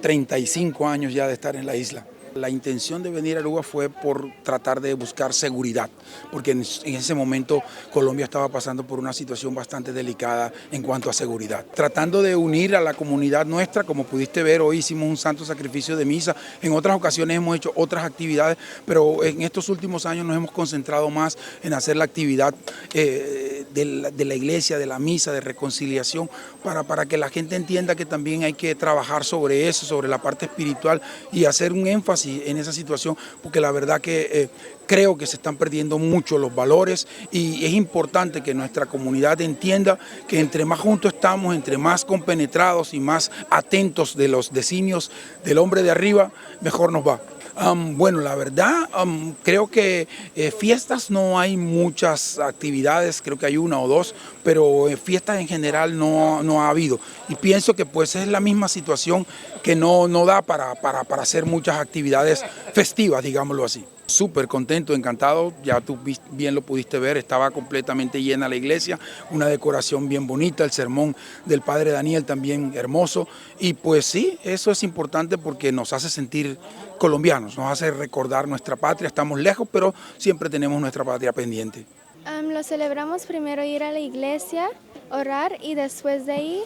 35 años ya de estar en la isla. La intención de venir a Aruba fue por tratar de buscar seguridad, porque en ese momento Colombia estaba pasando por una situación bastante delicada en cuanto a seguridad. Tratando de unir a la comunidad nuestra, como pudiste ver, hoy hicimos un santo sacrificio de misa, en otras ocasiones hemos hecho otras actividades, pero en estos últimos años nos hemos concentrado más en hacer la actividad de la iglesia, de la misa, de reconciliación, para que la gente entienda que también hay que trabajar sobre eso, sobre la parte espiritual y hacer un énfasis en esa situación, porque la verdad que creo que se están perdiendo mucho los valores y es importante que nuestra comunidad entienda que entre más juntos estamos, entre más compenetrados y más atentos de los designios del hombre de arriba, mejor nos va. Bueno, la verdad, creo que fiestas no hay muchas actividades, creo que hay una o dos, pero fiestas en general no ha habido. Y pienso que pues es la misma situación que no da para hacer muchas actividades festivas, digámoslo así. Súper contento, encantado, ya tú bien lo pudiste ver, estaba completamente llena la iglesia, una decoración bien bonita, el sermón del padre Daniel también hermoso y pues sí, eso es importante porque nos hace sentir colombianos, nos hace recordar nuestra patria, estamos lejos pero siempre tenemos nuestra patria pendiente. Lo celebramos primero ir a la iglesia, orar y después de ahí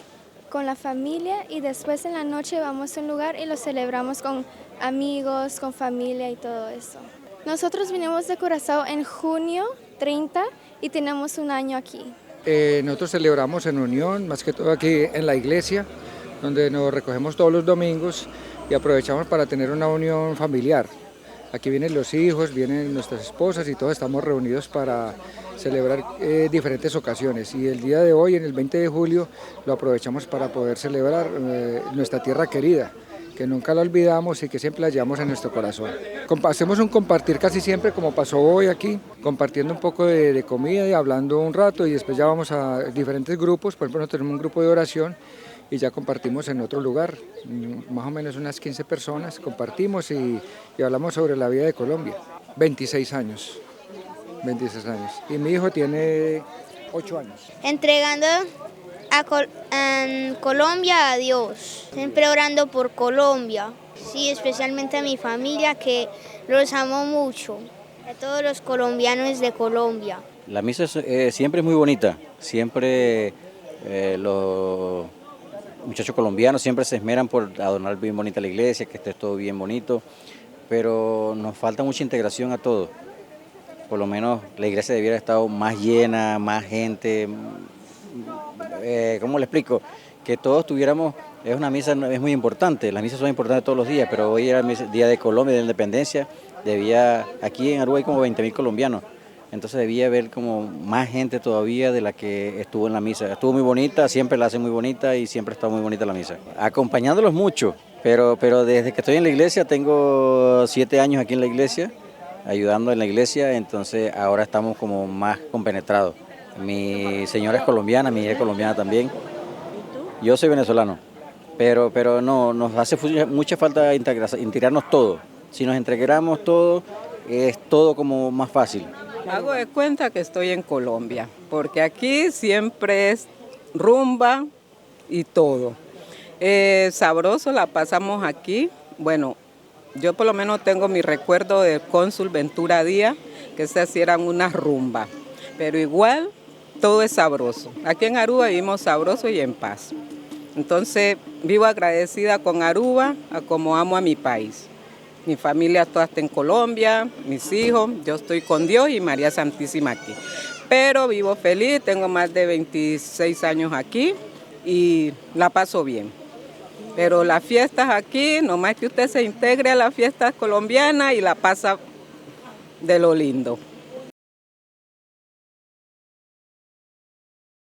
con la familia y después en la noche vamos a un lugar y lo celebramos con amigos, con familia y todo eso. Nosotros vinimos de Curazao en junio 30 y tenemos un año aquí. Nosotros celebramos en unión, más que todo aquí en la iglesia, donde nos recogemos todos los domingos y aprovechamos para tener una unión familiar. Aquí vienen los hijos, vienen nuestras esposas y todos estamos reunidos para celebrar diferentes ocasiones. Y el día de hoy, en el 20 de julio, lo aprovechamos para poder celebrar nuestra tierra querida, que nunca la olvidamos y que siempre la llevamos en nuestro corazón. Hacemos un compartir casi siempre, como pasó hoy aquí, compartiendo un poco de comida y hablando un rato y después ya vamos a diferentes grupos. Por ejemplo, nosotros tenemos un grupo de oración y ya compartimos en otro lugar, más o menos unas 15 personas, compartimos y hablamos sobre la vida de Colombia. 26 años, 26 años. Y mi hijo tiene 8 años. Entregando a Colombia a Dios, siempre orando por Colombia, sí, especialmente a mi familia que los amo mucho, a todos los colombianos de Colombia. La misa siempre es muy bonita, siempre los muchachos colombianos siempre se esmeran por adornar bien bonita la iglesia, que esté todo bien bonito, pero nos falta mucha integración a todos. Por lo menos la iglesia debiera haber estado más llena, más gente. ¿Cómo le explico? Que todos tuviéramos, es una misa, es muy importante, las misas son importantes todos los días, pero hoy era el Día de Colombia, de la Independencia, aquí en Aruba hay como 20.000 colombianos, entonces debía haber como más gente todavía de la que estuvo en la misa. Estuvo muy bonita, siempre la hacen muy bonita y siempre está muy bonita la misa. Acompañándolos mucho, pero desde que estoy en la iglesia, tengo 7 años aquí en la iglesia, ayudando en la iglesia, entonces ahora estamos como más compenetrados. Mi señora es colombiana, mi hija es colombiana también. Yo soy venezolano, pero no, nos hace mucha falta integrarnos todos. Si nos integramos todos, es todo como más fácil. Hago de cuenta que estoy en Colombia, porque aquí siempre es rumba y todo. Sabroso la pasamos aquí. Bueno, yo por lo menos tengo mi recuerdo del cónsul Ventura Díaz, que se hacían unas rumbas, pero igual todo es sabroso. Aquí en Aruba vivimos sabroso y en paz. Entonces vivo agradecida con Aruba, a como amo a mi país. Mi familia toda está en Colombia, mis hijos, yo estoy con Dios y María Santísima aquí. Pero vivo feliz, tengo más de 26 años aquí y la paso bien. Pero las fiestas aquí, nomás que usted se integre a las fiestas colombianas y la pasa de lo lindo.